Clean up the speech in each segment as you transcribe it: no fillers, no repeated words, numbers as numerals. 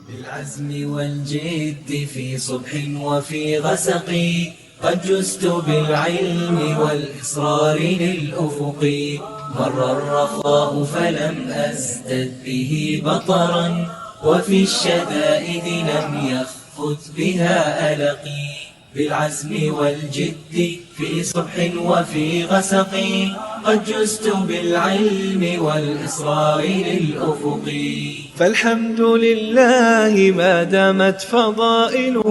بالعزم والجد في صبح وفي غسق قد جزت بالعلم والإصرار للأفق. مر الرخاء فلم أزدد به بطرا وفي الشدائد لم يخفت بها ألقي. بالعزم والجد في صبح وفي غسق قد جزت بالعلم والإصرار للأفق. فالحمد لله ما دامت فضائله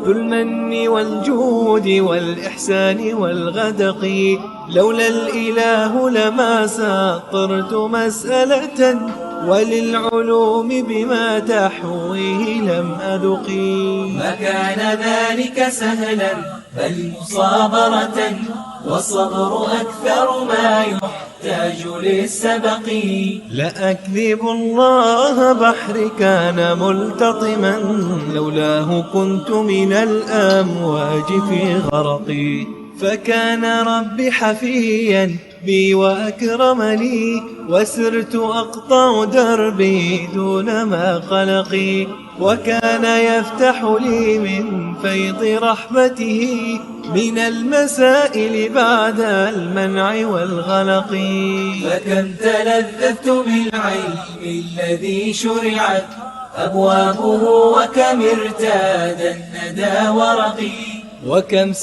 ذو المن والجود والإحسان والغدق. لولا الإله لما ساطرت مسألة وللعلوم بما تحويه لم أذقي. ما كان ذلك سهلا بل مصابرة والصبر أكثر ما يحتاج للسبق. لأكذب الله بحري كان ملتطما لولاه كنت من الأمواج في غرقي. فكان ربي حفيا بي وأكرمني وسرت أقطع دربي دون ما قلقي. وكان يفتح لي من فيض رحمته من المسائل بعد المنع والغلق. فكم تلذذت بالعلم الذي شرعت أبوابه وكم ارتاد الندى ورقي. وكم